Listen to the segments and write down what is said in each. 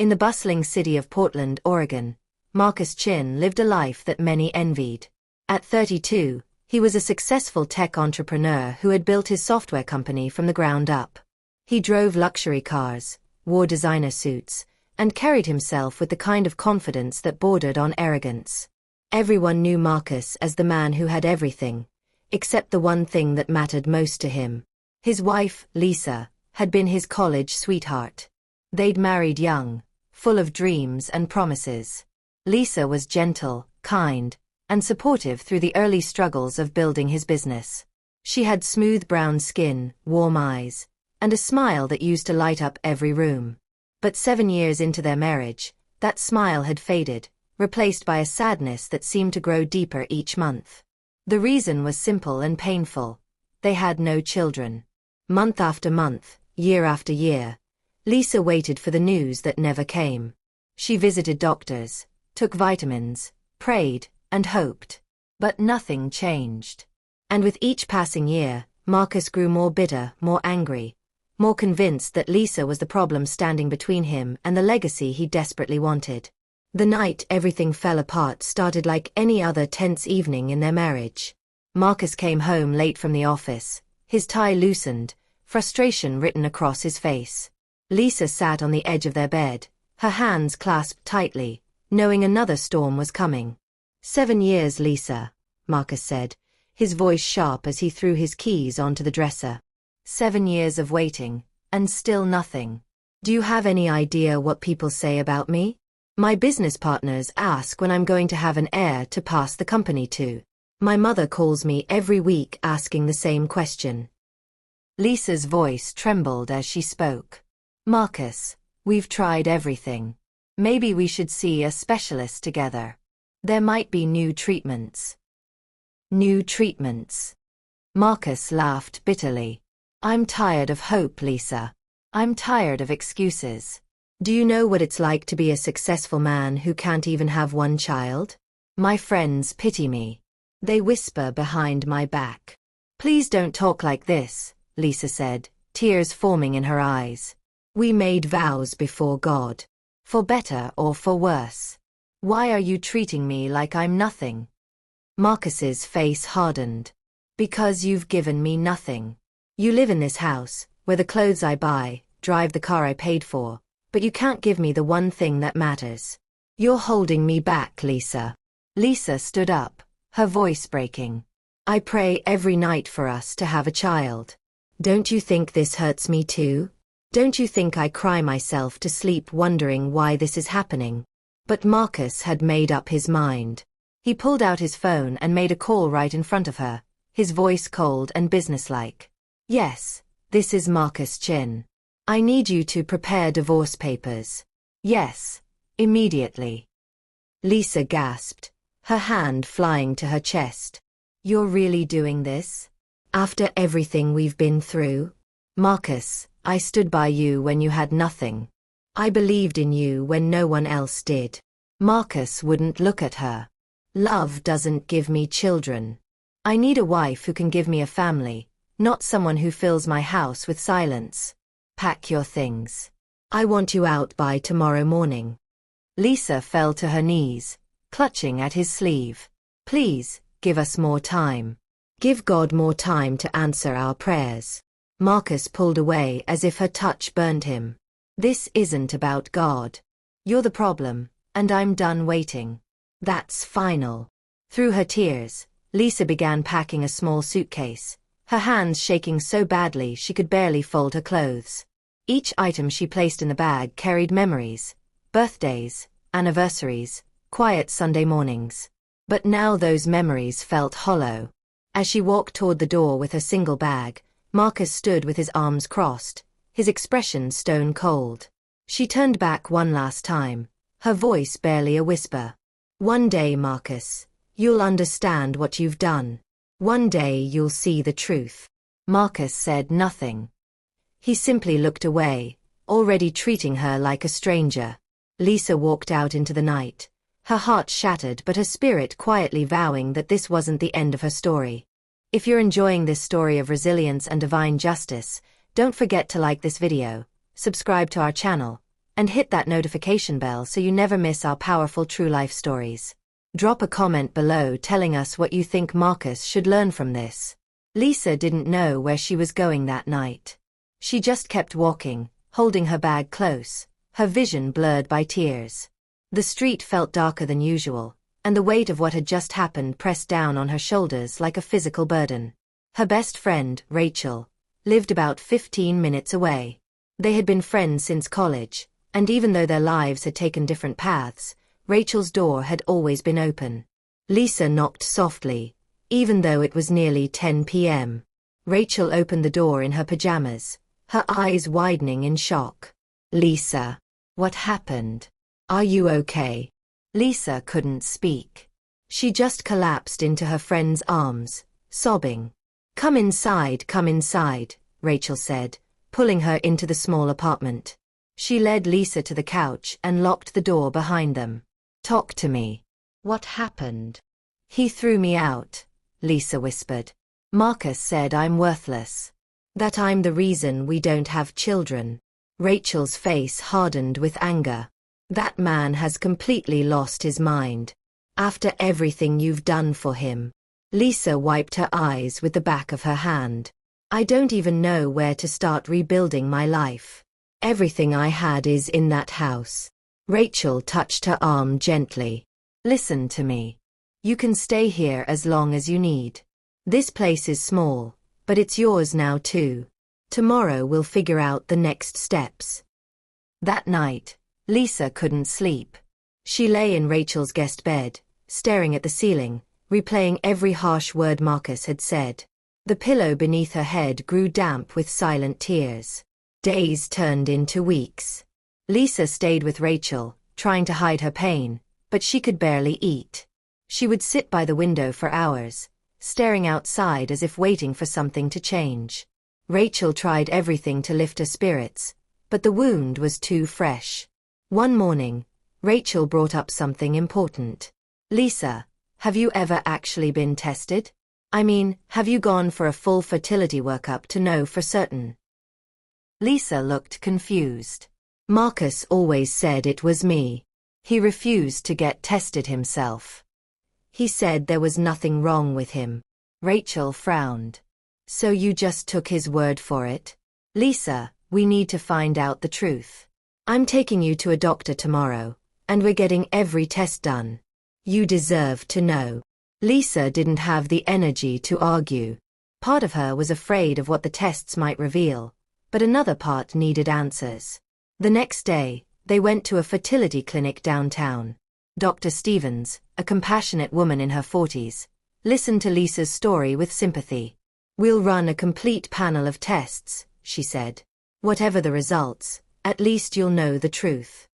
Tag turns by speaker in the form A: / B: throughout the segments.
A: In the bustling city of Portland, Oregon, Marcus Chin lived a life that many envied. At 32, he was a successful tech entrepreneur who had built his software company from the ground up. He drove luxury cars, wore designer suits, and carried himself with the kind of confidence that bordered on arrogance. Everyone knew Marcus as the man who had everything, except the one thing that mattered most to him. His wife, Lisa, had been his college sweetheart. They'd married young, full of dreams and promises. Lisa was gentle, kind, and supportive through the early struggles of building his business. She had smooth brown skin, warm eyes, and a smile that used to light up every room. But 7 years into their marriage, that smile had faded, replaced by a sadness that seemed to grow deeper each month. The reason was simple and painful. They had no children. Month after month, year after year, Lisa waited for the news that never came. She visited doctors, took vitamins, prayed, and hoped. But nothing changed. And with each passing year, Marcus grew more bitter, more angry, more convinced that Lisa was the problem standing between him and the legacy he desperately wanted. The night everything fell apart started like any other tense evening in their marriage. Marcus came home late from the office, his tie loosened, frustration written across his face. Lisa sat on the edge of their bed, her hands clasped tightly, knowing another storm was coming. 7 years, Lisa, Marcus said, his voice sharp as he threw his keys onto the dresser. 7 years of waiting, and still nothing. Do you have any idea what people say about me? My business partners ask when I'm going to have an heir to pass the company to. My mother calls me every week asking the same question. Lisa's voice trembled as she spoke. Marcus, we've tried everything. Maybe we should see a specialist together. There might be new treatments. New treatments. Marcus laughed bitterly. I'm tired of hope, Lisa. I'm tired of excuses. Do you know what it's like to be a successful man who can't even have one child? My friends pity me. They whisper behind my back. Please don't talk like this, Lisa said, tears forming in her eyes. We made vows before God. For better or for worse. Why are you treating me like I'm nothing? Marcus's face hardened. Because you've given me nothing. You live in this house, wear the clothes I buy, drive the car I paid for, but you can't give me the one thing that matters. You're holding me back, Lisa. Lisa stood up, her voice breaking. I pray every night for us to have a child. Don't you think this hurts me too? Don't you think I cry myself to sleep wondering why this is happening? But Marcus had made up his mind. He pulled out his phone and made a call right in front of her, his voice cold and businesslike. Yes, this is Marcus Chin. I need you to prepare divorce papers. Yes, immediately. Lisa gasped, her hand flying to her chest. You're really doing this? After everything we've been through? Marcus, I stood by you when you had nothing. I believed in you when no one else did. Marcus wouldn't look at her. Love doesn't give me children. I need a wife who can give me a family, not someone who fills my house with silence. Pack your things. I want you out by tomorrow morning. Lisa fell to her knees, clutching at his sleeve. Please, give us more time. Give God more time to answer our prayers. Marcus pulled away as if her touch burned him. This isn't about God. You're the problem, and I'm done waiting. That's final. Through her tears, Lisa began packing a small suitcase, her hands shaking so badly she could barely fold her clothes. Each item she placed in the bag carried memories, birthdays, anniversaries, quiet Sunday mornings. But now those memories felt hollow. As she walked toward the door with her single bag, Marcus stood with his arms crossed, his expression stone cold. She turned back one last time, her voice barely a whisper. One day, Marcus, you'll understand what you've done. One day you'll see the truth. Marcus said nothing. He simply looked away, already treating her like a stranger. Lisa walked out into the night, her heart shattered but her spirit quietly vowing that this wasn't the end of her story. If you're enjoying this story of resilience and divine justice, don't forget to like this video, subscribe to our channel, and hit that notification bell so you never miss our powerful true life stories. Drop a comment below telling us what you think Marcus should learn from this. Lisa didn't know where she was going that night. She just kept walking, holding her bag close, her vision blurred by tears. The street felt darker than usual, and the weight of what had just happened pressed down on her shoulders like a physical burden. Her best friend, Rachel, lived about 15 minutes away. They had been friends since college, and even though their lives had taken different paths, Rachel's door had always been open. Lisa knocked softly, even though it was nearly 10 p.m. Rachel opened the door in her pajamas, her eyes widening in shock. "Lisa, what happened? Are you okay?" Lisa couldn't speak. She just collapsed into her friend's arms, sobbing. Come inside," Rachel said, pulling her into the small apartment. She led Lisa to the couch and locked the door behind them. "Talk to me. What happened?" "He threw me out," Lisa whispered. "Marcus said I'm worthless. That I'm the reason we don't have children." Rachel's face hardened with anger. "That man has completely lost his mind. After everything you've done for him." Lisa wiped her eyes with the back of her hand. "I don't even know where to start rebuilding my life. Everything I had is in that house." Rachel touched her arm gently. "Listen to me. You can stay here as long as you need. This place is small, but it's yours now too. Tomorrow we'll figure out the next steps." That night, Lisa couldn't sleep. She lay in Rachel's guest bed, staring at the ceiling, replaying every harsh word Marcus had said. The pillow beneath her head grew damp with silent tears. Days turned into weeks. Lisa stayed with Rachel, trying to hide her pain, but she could barely eat. She would sit by the window for hours, staring outside as if waiting for something to change. Rachel tried everything to lift her spirits, but the wound was too fresh. One morning, Rachel brought up something important. "Lisa, have you ever actually been tested? I mean, have you gone for a full fertility workup to know for certain?" Lisa looked confused. "Marcus always said it was me. He refused to get tested himself. He said there was nothing wrong with him." Rachel frowned. "So you just took his word for it?" "Lisa, we need to find out the truth. I'm taking you to a doctor tomorrow, and we're getting every test done. You deserve to know." Lisa didn't have the energy to argue. Part of her was afraid of what the tests might reveal, but another part needed answers. The next day, they went to a fertility clinic downtown. Dr. Stevens, a compassionate woman in her 40s, listened to Lisa's story with sympathy. "We'll run a complete panel of tests," she said. "Whatever the results, at least you'll know the truth."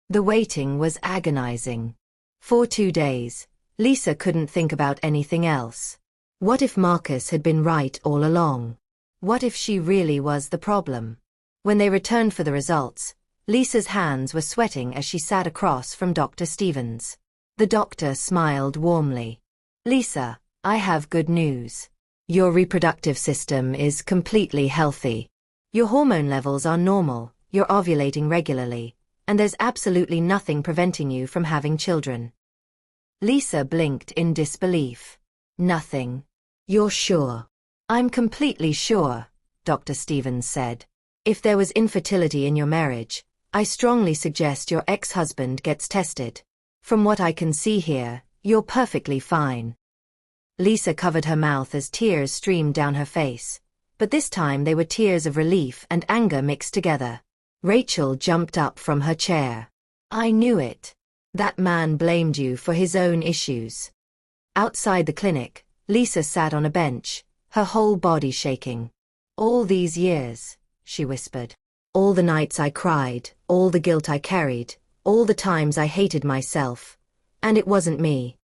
A: The waiting was agonizing. For 2 days, Lisa couldn't think about anything else. What if Marcus had been right all along? What if she really was the problem? When they returned for the results, Lisa's hands were sweating as she sat across from Dr. Stevens. The doctor smiled warmly. "Lisa, I have good news. Your reproductive system is completely healthy. Your hormone levels are normal, you're ovulating regularly, and there's absolutely nothing preventing you from having children." Lisa blinked in disbelief. "Nothing? You're sure?" "I'm completely sure," Dr. Stevens said. "If there was infertility in your marriage, I strongly suggest your ex-husband gets tested. From what I can see here, you're perfectly fine." Lisa covered her mouth as tears streamed down her face, but this time they were tears of relief and anger mixed together. Rachel jumped up from her chair. "I knew it. That man blamed you for his own issues." Outside the clinic, Lisa sat on a bench, her whole body shaking. "All these years," she whispered. "All the nights I cried, all the guilt I carried, all the times I hated myself. And it wasn't me."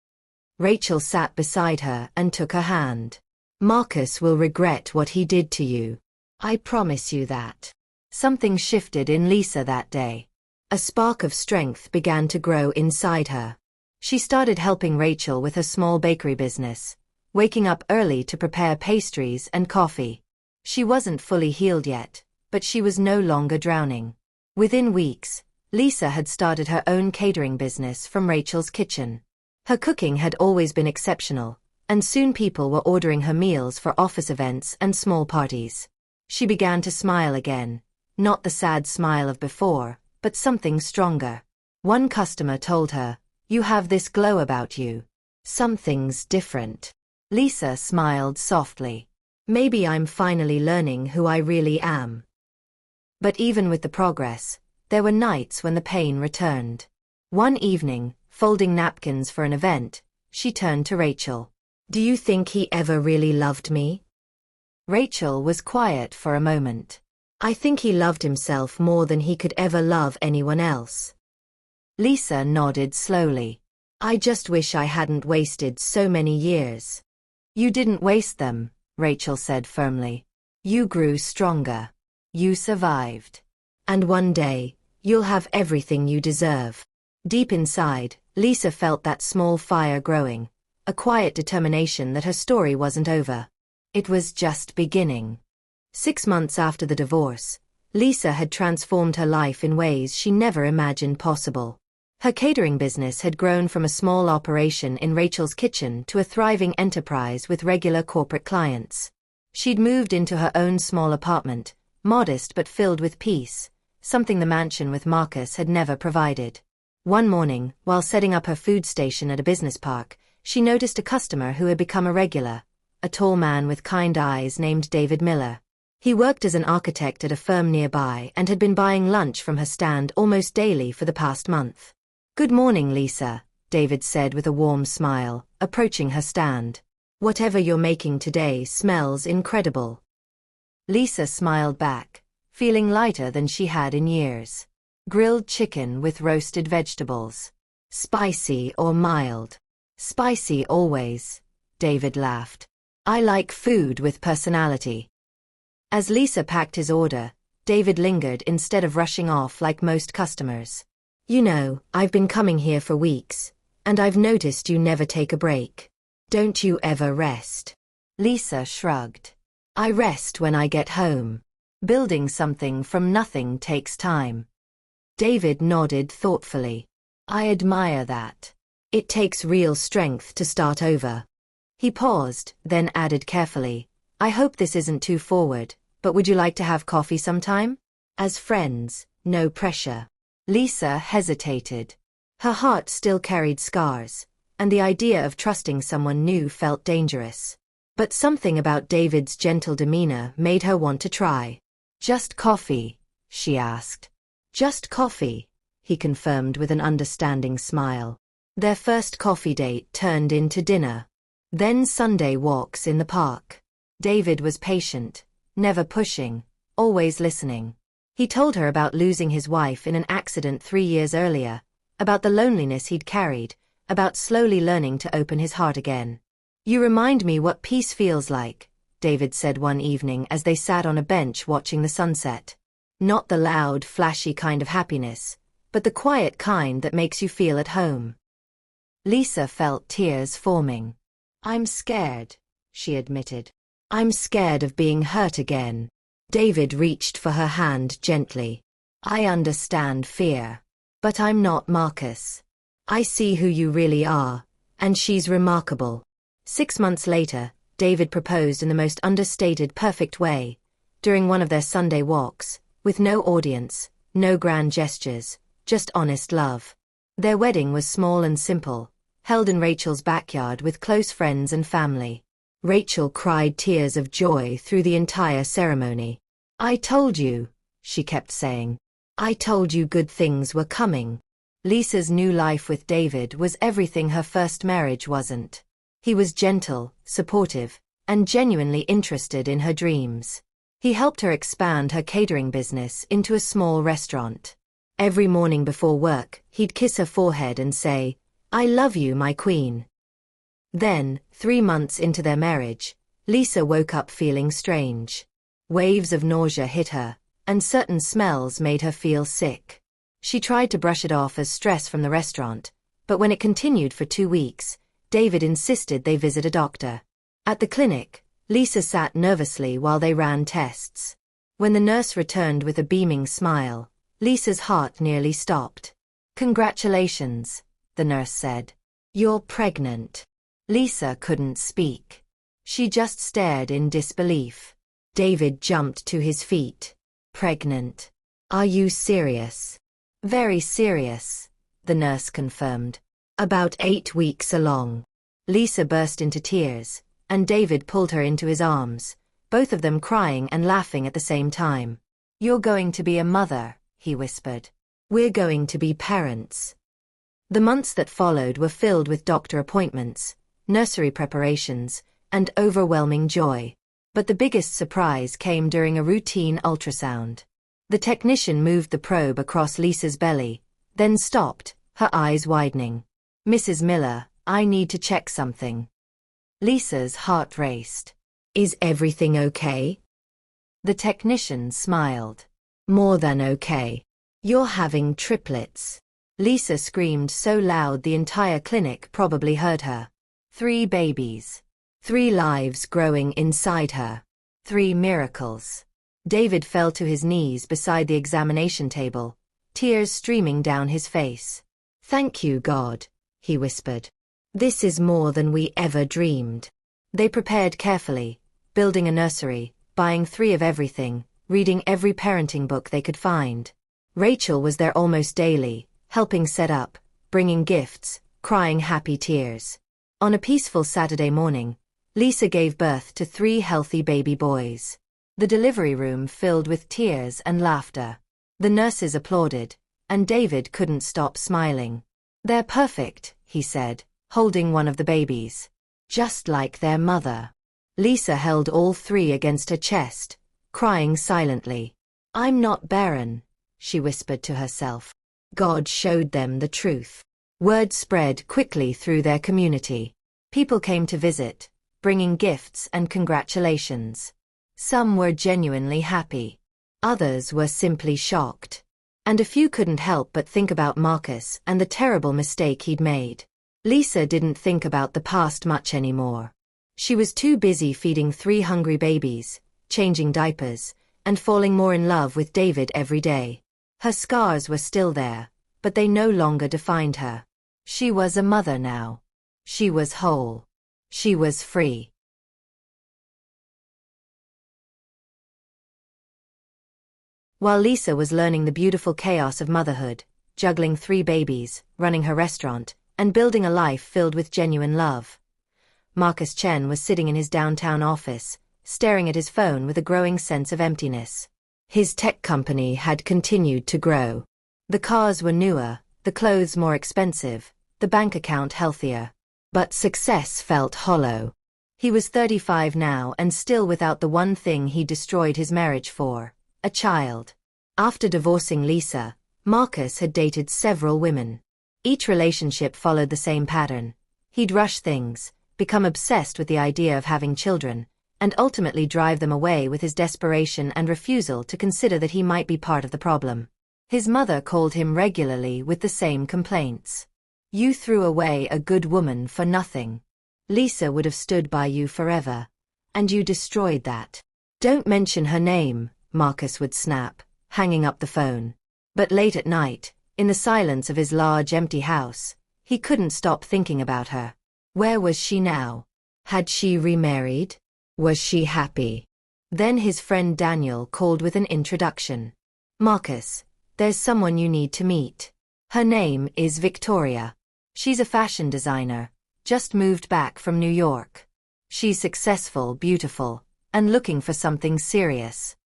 A: Rachel sat beside her and took her hand. "Marcus will regret what he did to you. I promise you that." Something shifted in Lisa that day. A spark of strength began to grow inside her. She started helping Rachel with her small bakery business, waking up early to prepare pastries and coffee. She wasn't fully healed yet, but she was no longer drowning. Within weeks, Lisa had started her own catering business from Rachel's kitchen. Her cooking had always been exceptional, and soon people were ordering her meals for office events and small parties. She began to smile again, not the sad smile of before, but something stronger. One customer told her, "You have this glow about you. Something's different." Lisa smiled softly. "Maybe I'm finally learning who I really am." But even with the progress, there were nights when the pain returned. One evening, folding napkins for an event, she turned to Rachel. "Do you think he ever really loved me?" Rachel was quiet for a moment. "I think he loved himself more than he could ever love anyone else." Lisa nodded slowly. "I just wish I hadn't wasted so many years." "You didn't waste them," Rachel said firmly. "You grew stronger. You survived. And one day, you'll have everything you deserve." Deep inside, Lisa felt that small fire growing, a quiet determination that her story wasn't over. It was just beginning. 6 months after the divorce, Lisa had transformed her life in ways she never imagined possible. Her catering business had grown from a small operation in Rachel's kitchen to a thriving enterprise with regular corporate clients. She'd moved into her own small apartment, modest but filled with peace, something the mansion with Marcus had never provided. One morning, while setting up her food station at a business park, she noticed a customer who had become a regular, a tall man with kind eyes named David Miller. He worked as an architect at a firm nearby and had been buying lunch from her stand almost daily for the past month. "Good morning, Lisa," David said with a warm smile, approaching her stand. "Whatever you're making today smells incredible." Lisa smiled back, feeling lighter than she had in years. "Grilled chicken with roasted vegetables. Spicy or mild?" "Spicy always," David laughed. "I like food with personality." As Lisa packed his order, David lingered instead of rushing off like most customers. "You know, I've been coming here for weeks, and I've noticed you never take a break. Don't you ever rest?" Lisa shrugged. "I rest when I get home. Building something from nothing takes time." David nodded thoughtfully. "I admire that. It takes real strength to start over." He paused, then added carefully, "I hope this isn't too forward, but would you like to have coffee sometime? As friends, no pressure." Lisa hesitated. Her heart still carried scars, and the idea of trusting someone new felt dangerous. But something about David's gentle demeanor made her want to try. "Just coffee?" she asked. "Just coffee," he confirmed with an understanding smile. Their first coffee date turned into dinner. Then Sunday walks in the park. David was patient, never pushing, always listening. He told her about losing his wife in an accident 3 years earlier, about the loneliness he'd carried, about slowly learning to open his heart again. "You remind me what peace feels like," David said one evening as they sat on a bench watching the sunset. "Not the loud, flashy kind of happiness, but the quiet kind that makes you feel at home." Lisa felt tears forming. "I'm scared," she admitted. "I'm scared of being hurt again." David reached for her hand gently. "I understand fear. But I'm not Marcus. I see who you really are, and she's remarkable." 6 months later, David proposed in the most understated, perfect way, during one of their Sunday walks, with no audience, no grand gestures, just honest love. Their wedding was small and simple, held in Rachel's backyard with close friends and family. Rachel cried tears of joy through the entire ceremony. "I told you," she kept saying. "I told you good things were coming." Lisa's new life with David was everything her first marriage wasn't. He was gentle, supportive, and genuinely interested in her dreams. He helped her expand her catering business into a small restaurant. Every morning before work, he'd kiss her forehead and say, "I love you, my queen." Then, 3 months into their marriage, Lisa woke up feeling strange. Waves of nausea hit her, and certain smells made her feel sick. She tried to brush it off as stress from the restaurant, but when it continued for 2 weeks, David insisted they visit a doctor. At the clinic, Lisa sat nervously while they ran tests. When the nurse returned with a beaming smile, Lisa's heart nearly stopped. "Congratulations," the nurse said. "You're pregnant." Lisa couldn't speak. She just stared in disbelief. David jumped to his feet. "Pregnant? Are you serious?" "Very serious," the nurse confirmed. "About 8 weeks along." Lisa burst into tears, and David pulled her into his arms, both of them crying and laughing at the same time. "You're going to be a mother," he whispered. "We're going to be parents." The months that followed were filled with doctor appointments, nursery preparations, and overwhelming joy. But the biggest surprise came during a routine ultrasound. The technician moved the probe across Lisa's belly, then stopped, her eyes widening. "Mrs. Miller, I need to check something." Lisa's heart raced. "Is everything okay?" The technician smiled. "More than okay. You're having triplets." Lisa screamed so loud the entire clinic probably heard her. 3 babies. 3 lives growing inside her. 3 miracles. David fell to his knees beside the examination table, tears streaming down his face. "Thank you, God," he whispered. "This is more than we ever dreamed." They prepared carefully, building a nursery, buying 3 of everything, reading every parenting book they could find. Rachel was there almost daily, helping set up, bringing gifts, crying happy tears. On a peaceful Saturday morning, Lisa gave birth to 3 healthy baby boys. The delivery room filled with tears and laughter. The nurses applauded, and David couldn't stop smiling. "They're perfect," he said, holding one of the babies. "Just like their mother." Lisa held all 3 against her chest, crying silently. "I'm not barren," she whispered to herself. God showed them the truth. Word spread quickly through their community. People came to visit, bringing gifts and congratulations. Some were genuinely happy. Others were simply shocked. And a few couldn't help but think about Marcus and the terrible mistake he'd made. Lisa didn't think about the past much anymore. She was too busy feeding 3 hungry babies, changing diapers, and falling more in love with David every day. Her scars were still there, but they no longer defined her. She was a mother now. She was whole. She was free. While Lisa was learning the beautiful chaos of motherhood, juggling 3 babies, running her restaurant, and building a life filled with genuine love, Marcus Chen was sitting in his downtown office, staring at his phone with a growing sense of emptiness. His tech company had continued to grow. The cars were newer, the clothes more expensive, the bank account healthier. But success felt hollow. He was 35 now and still without the one thing he destroyed his marriage for, a child. After divorcing Lisa, Marcus had dated several women. Each relationship followed the same pattern. He'd rush things, become obsessed with the idea of having children, and ultimately drive them away with his desperation and refusal to consider that he might be part of the problem. His mother called him regularly with the same complaints. "You threw away a good woman for nothing. Lisa would have stood by you forever, and you destroyed that." "Don't mention her name," Marcus would snap, hanging up the phone. But late at night, in the silence of his large empty house, he couldn't stop thinking about her. Where was she now? Had she remarried? Was she happy? Then his friend Daniel called with an introduction. "Marcus, there's someone you need to meet. Her name is Victoria. She's a fashion designer, just moved back from New York. She's successful, beautiful, and looking for something serious."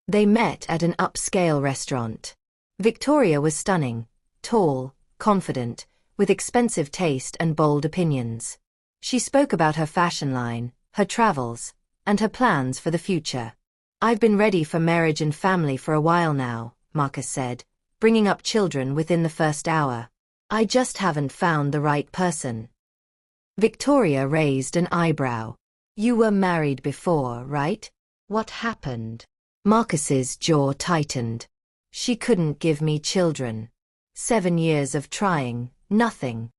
A: They met at an upscale restaurant. Victoria was stunning, tall, confident, with expensive taste and bold opinions. She spoke about her fashion line, her travels, and her plans for the future. "I've been ready for marriage and family for a while now," Marcus said, bringing up children within the first hour. "I just haven't found the right person." Victoria raised an eyebrow. "You were married before, right? What happened?" Marcus's jaw tightened. "She couldn't give me children. 7 years of trying, nothing."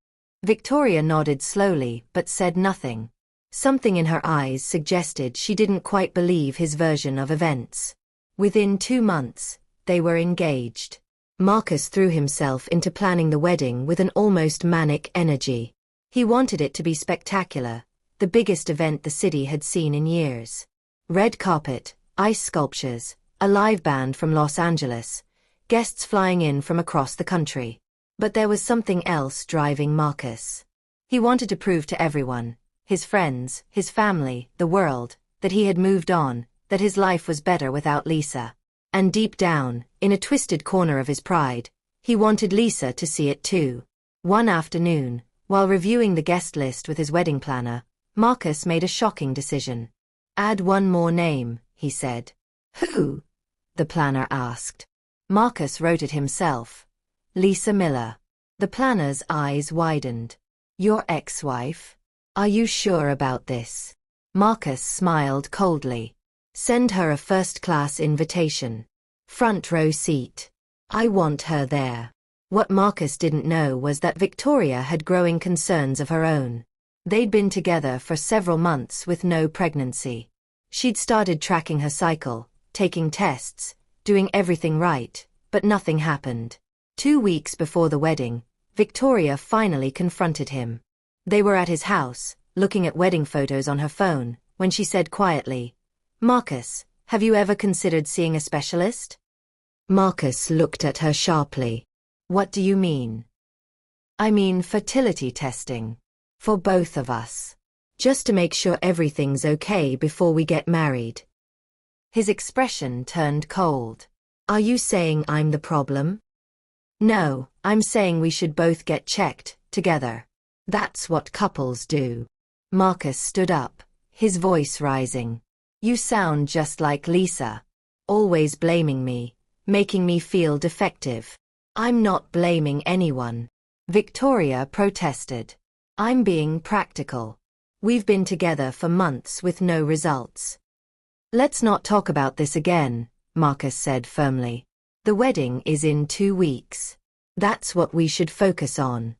A: Victoria nodded slowly but said nothing. Something in her eyes suggested she didn't quite believe his version of events. Within 2 months, they were engaged. Marcus threw himself into planning the wedding with an almost manic energy. He wanted it to be spectacular, the biggest event the city had seen in years. Red carpet, ice sculptures, a live band from Los Angeles, guests flying in from across the country. But there was something else driving Marcus. He wanted to prove to everyone, his friends, his family, the world, that he had moved on, that his life was better without Lisa. And deep down, in a twisted corner of his pride, he wanted Lisa to see it too. One afternoon, while reviewing the guest list with his wedding planner, Marcus made a shocking decision. "Add one more name," he said. "Who?" the planner asked. Marcus wrote it himself. "Lisa Miller." The planner's eyes widened. "Your ex-wife? Are you sure about this?" Marcus smiled coldly. "Send her a first-class invitation. Front row seat. I want her there." What Marcus didn't know was that Victoria had growing concerns of her own. They'd been together for several months with no pregnancy. She'd started tracking her cycle, taking tests, doing everything right, but nothing happened. 2 weeks before the wedding, Victoria finally confronted him. They were at his house, looking at wedding photos on her phone, when she said quietly, "Marcus, have you ever considered seeing a specialist?" Marcus looked at her sharply. "What do you mean?" "I mean fertility testing. For both of us. Just to make sure everything's okay before we get married." His expression turned cold. "Are you saying I'm the problem?" "No, I'm saying we should both get checked, together. That's what couples do." Marcus stood up, his voice rising. "You sound just like Lisa. Always blaming me, making me feel defective." "I'm not blaming anyone," Victoria protested. "I'm being practical. We've been together for months with no results." "Let's not talk about this again," Marcus said firmly. "The wedding is in 2 weeks. That's what we should focus on."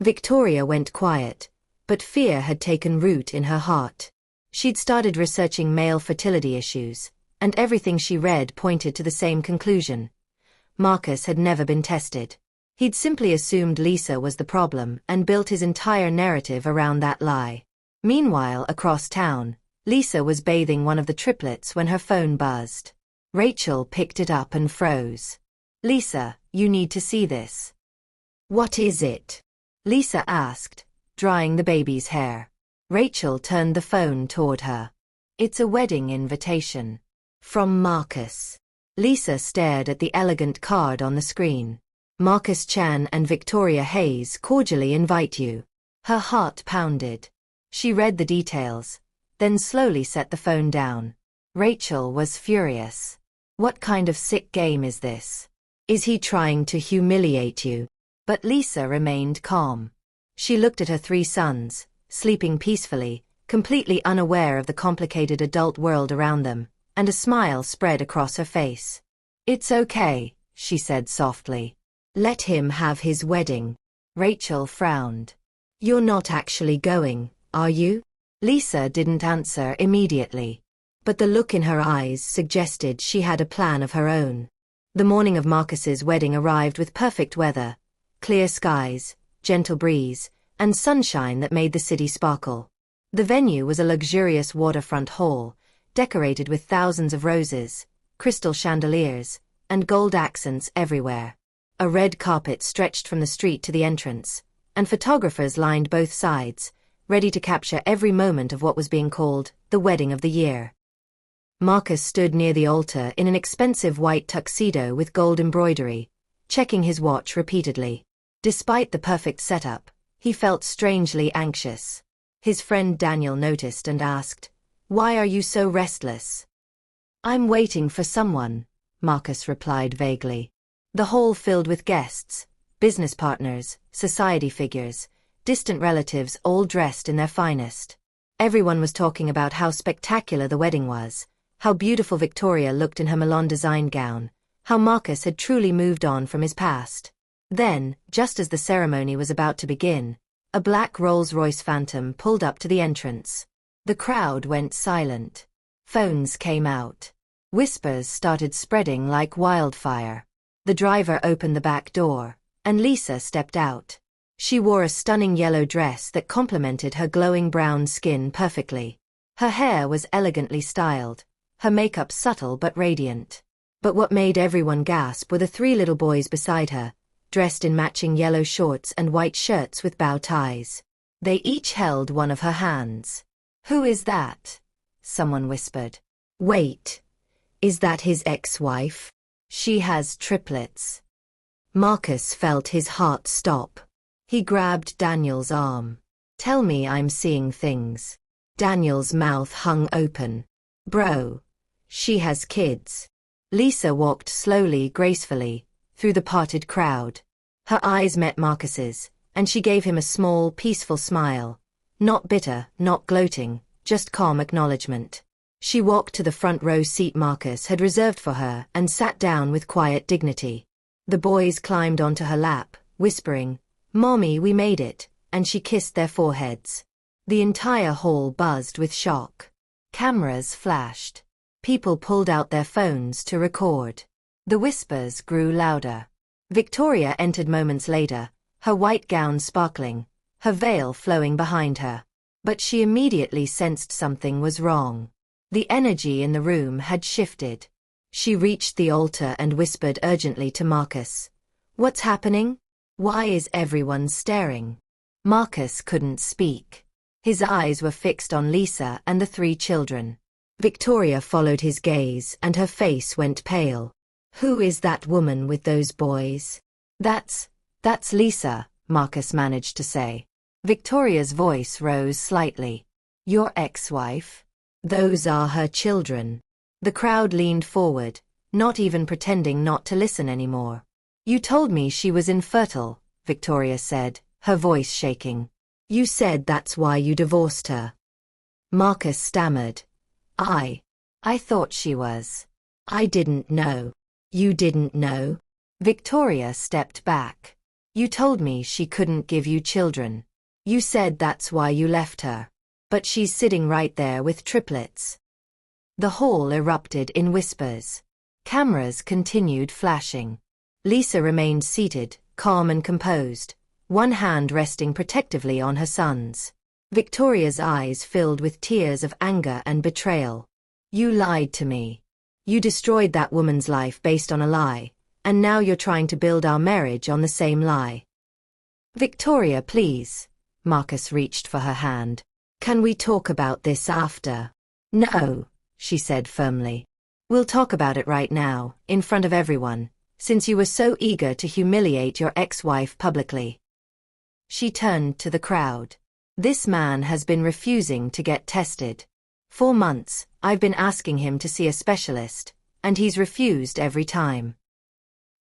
A: Victoria went quiet, but fear had taken root in her heart. She'd started researching male fertility issues, and everything she read pointed to the same conclusion. Marcus had never been tested. He'd simply assumed Lisa was the problem and built his entire narrative around that lie. Meanwhile, across town, Lisa was bathing one of the triplets when her phone buzzed. Rachel picked it up and froze. "Lisa, you need to see this." "What is it?" Lisa asked, drying the baby's hair. Rachel turned the phone toward her. "It's a wedding invitation. From Marcus." Lisa stared at the elegant card on the screen. "Marcus Chan and Victoria Hayes cordially invite you." Her heart pounded. She read the details, then slowly set the phone down. Rachel was furious. "What kind of sick game is this? Is he trying to humiliate you?" But Lisa remained calm. She looked at her 3 sons, sleeping peacefully, completely unaware of the complicated adult world around them, and a smile spread across her face. "It's okay," she said softly. "Let him have his wedding." Rachel frowned. "You're not actually going, are you?" Lisa didn't answer immediately, but the look in her eyes suggested she had a plan of her own. The morning of Marcus's wedding arrived with perfect weather, clear skies, gentle breeze, and sunshine that made the city sparkle. The venue was a luxurious waterfront hall, decorated with thousands of roses, crystal chandeliers, and gold accents everywhere. A red carpet stretched from the street to the entrance, and photographers lined both sides, ready to capture every moment of what was being called the wedding of the year. Marcus stood near the altar in an expensive white tuxedo with gold embroidery, checking his watch repeatedly. Despite the perfect setup, he felt strangely anxious. His friend Daniel noticed and asked, "Why are you so restless?" "I'm waiting for someone," Marcus replied vaguely. The hall filled with guests, business partners, society figures, distant relatives all dressed in their finest. Everyone was talking about how spectacular the wedding was, how beautiful Victoria looked in her Milan-designed gown, how Marcus had truly moved on from his past. Then, just as the ceremony was about to begin, a black Rolls-Royce Phantom pulled up to the entrance. The crowd went silent. Phones came out. Whispers started spreading like wildfire. The driver opened the back door, and Lisa stepped out. She wore a stunning yellow dress that complemented her glowing brown skin perfectly. Her hair was elegantly styled, her makeup subtle but radiant. But what made everyone gasp were the three little boys beside her, dressed in matching yellow shorts and white shirts with bow ties. They each held one of her hands. "Who is that?" someone whispered. "Wait, is that his ex-wife? She has triplets." Marcus felt his heart stop. He grabbed Daniel's arm. "Tell me I'm seeing things." Daniel's mouth hung open. "Bro, she has kids." Lisa walked slowly, gracefully, through the parted crowd. Her eyes met Marcus's, and she gave him a small, peaceful smile. Not bitter, not gloating, just calm acknowledgement. She walked to the front row seat Marcus had reserved for her and sat down with quiet dignity. The boys climbed onto her lap, whispering, "Mommy, we made it," and she kissed their foreheads. The entire hall buzzed with shock. Cameras flashed. People pulled out their phones to record. The whispers grew louder. Victoria entered moments later, her white gown sparkling, her veil flowing behind her. But she immediately sensed something was wrong. The energy in the room had shifted. She reached the altar and whispered urgently to Marcus, "What's happening? Why is everyone staring?" Marcus couldn't speak. His eyes were fixed on Lisa and the three children. Victoria followed his gaze and her face went pale. "Who is that woman with those boys?" That's Lisa," Marcus managed to say. Victoria's voice rose slightly. "Your ex-wife? Those are her children." The crowd leaned forward, not even pretending not to listen anymore. "You told me she was infertile," Victoria said, her voice shaking. "You said that's why you divorced her." Marcus stammered. I thought she was. I didn't know." "You didn't know?" Victoria stepped back. "You told me she couldn't give you children. You said that's why you left her. But she's sitting right there with triplets." The hall erupted in whispers. Cameras continued flashing. Lisa remained seated, calm and composed, one hand resting protectively on her son's. Victoria's eyes filled with tears of anger and betrayal. "You lied to me. You destroyed that woman's life based on a lie, and now you're trying to build our marriage on the same lie." "Victoria, please." Marcus reached for her hand. "Can we talk about this after?" "No," she said firmly. "We'll talk about it right now, in front of everyone, since you were so eager to humiliate your ex-wife publicly." She turned to the crowd. "This man has been refusing to get tested. 4 months, I've been asking him to see a specialist, and he's refused every time."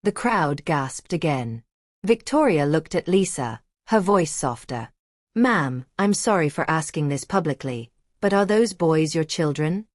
A: The crowd gasped again. Victoria looked at Lisa, her voice softer. "Ma'am, I'm sorry for asking this publicly, but are those boys your children?"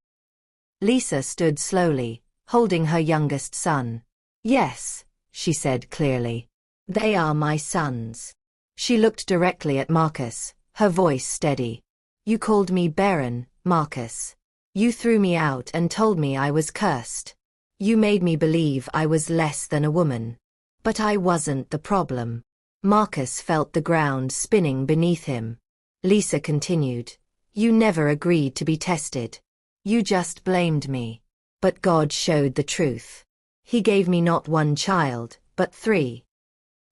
A: Lisa stood slowly, holding her youngest son. "Yes," she said clearly. "They are my sons." She looked directly at Marcus, her voice steady. "You called me barren, Marcus. You threw me out and told me I was cursed. You made me believe I was less than a woman. But I wasn't the problem." Marcus felt the ground spinning beneath him. Lisa continued, "You never agreed to be tested. You just blamed me. But God showed the truth. He gave me not 1 child, but 3.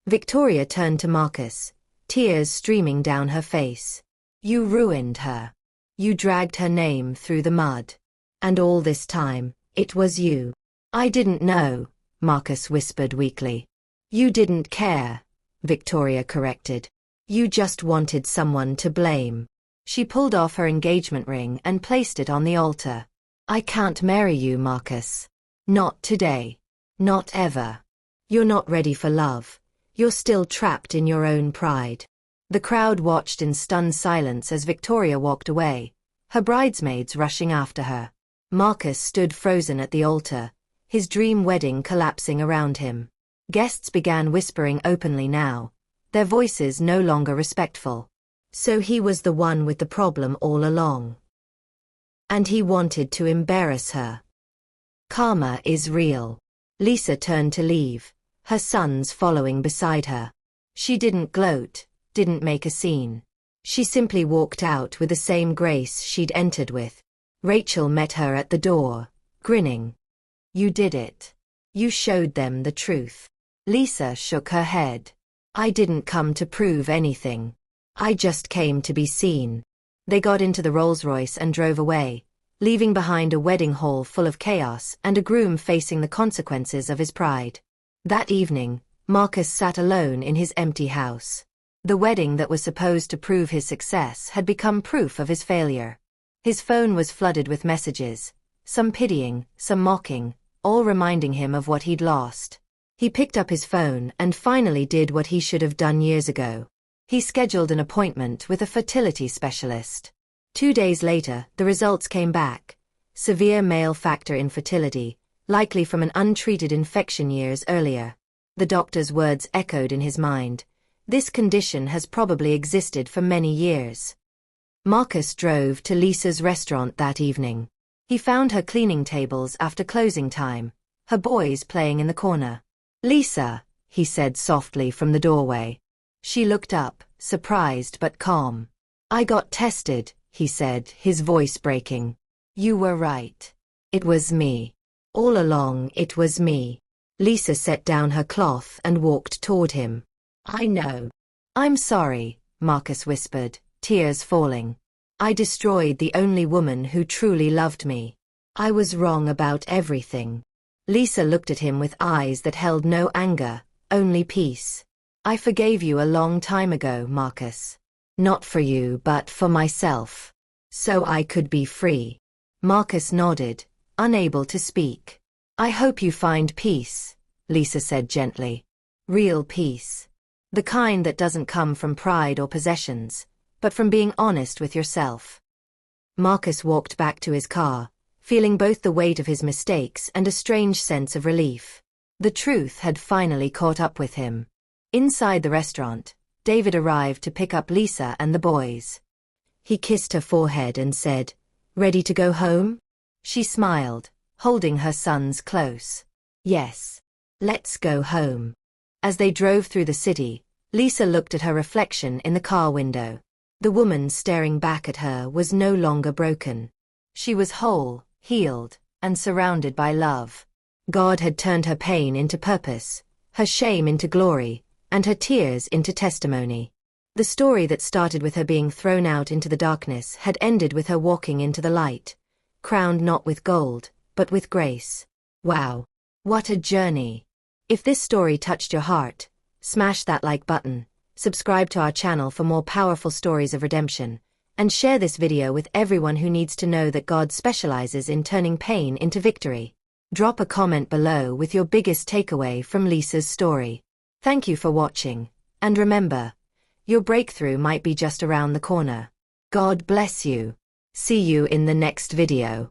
A: Victoria turned to Marcus, tears streaming down her face. "You ruined her. You dragged her name through the mud. And all this time, it was you." "I didn't know," Marcus whispered weakly. "You didn't care," Victoria corrected. "You just wanted someone to blame." She pulled off her engagement ring and placed it on the altar. "I can't marry you, Marcus. Not today. Not ever. You're not ready for love. You're still trapped in your own pride." The crowd watched in stunned silence as Victoria walked away, her bridesmaids rushing after her. Marcus stood frozen at the altar, his dream wedding collapsing around him. Guests began whispering openly now, their voices no longer respectful. So he was the one with the problem all along. And he wanted to embarrass her. Karma is real. Lisa turned to leave, her sons following beside her. She didn't gloat, didn't make a scene. She simply walked out with the same grace she'd entered with. Rachel met her at the door, grinning. "You did it. You showed them the truth." Lisa shook her head. "I didn't come to prove anything. I just came to be seen." They got into the Rolls-Royce and drove away, leaving behind a wedding hall full of chaos and a groom facing the consequences of his pride. That evening, Marcus sat alone in his empty house. The wedding that was supposed to prove his success had become proof of his failure. His phone was flooded with messages, some pitying, some mocking, all reminding him of what he'd lost. He picked up his phone and finally did what he should have done years ago. He scheduled an appointment with a fertility specialist. 2 days later, the results came back. Severe male factor infertility, likely from an untreated infection years earlier. The doctor's words echoed in his mind. This condition has probably existed for many years. Marcus drove to Lisa's restaurant that evening. He found her cleaning tables after closing time, her boys playing in the corner. "Lisa," he said softly from the doorway. She looked up, surprised but calm. "I got tested," he said, his voice breaking. "You were right. It was me. All along it was me." Lisa set down her cloth and walked toward him. "I know. I'm sorry," Marcus whispered, tears falling. "I destroyed the only woman who truly loved me. I was wrong about everything." Lisa looked at him with eyes that held no anger, only peace. "I forgave you a long time ago, Marcus. Not for you but for myself. So I could be free." Marcus nodded, unable to speak. "I hope you find peace," Lisa said gently. "Real peace. The kind that doesn't come from pride or possessions, but from being honest with yourself." Marcus walked back to his car, feeling both the weight of his mistakes and a strange sense of relief. The truth had finally caught up with him. Inside the restaurant, David arrived to pick up Lisa and the boys. He kissed her forehead and said, "Ready to go home?" She smiled, holding her sons close. "Yes. Let's go home." As they drove through the city, Lisa looked at her reflection in the car window. The woman staring back at her was no longer broken. She was whole, healed, and surrounded by love. God had turned her pain into purpose, her shame into glory, and her tears into testimony. The story that started with her being thrown out into the darkness had ended with her walking into the light, crowned not with gold, but with grace. Wow. What a journey. If this story touched your heart, smash that like button, subscribe to our channel for more powerful stories of redemption, and share this video with everyone who needs to know that God specializes in turning pain into victory. Drop a comment below with your biggest takeaway from Lisa's story. Thank you for watching, and remember, your breakthrough might be just around the corner. God bless you. See you in the next video.